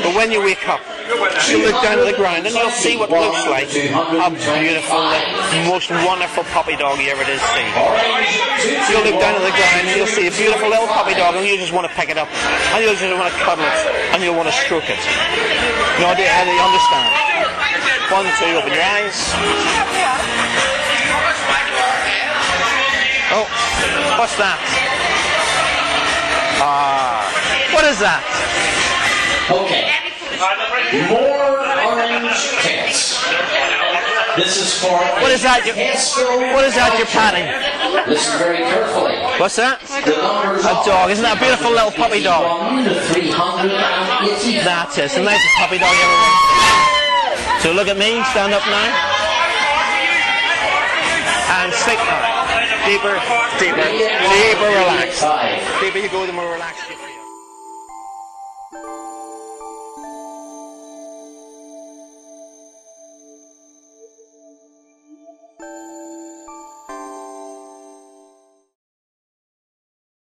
But when you wake up, you look down at the ground and you'll see what looks like a beautiful, most wonderful puppy dog you ever did see. You'll look down at the ground and you'll see a beautiful little puppy dog and you just want to pick it up and you'll just want to cuddle it and you'll want to stroke it. Do you understand? 1, 2, open your eyes. Oh, what's that? What is that? Okay. More orange pants. This is for what is that? What is that you're patting? Listen very carefully. What's that? A dog. Isn't that a beautiful little puppy dog? 1 to 380. That's it. It's the nicest puppy dog you ever met. So look at me. Stand up now. And sleep now. Deeper, deeper, deeper relax. Deeper you go, the more relaxed you feel.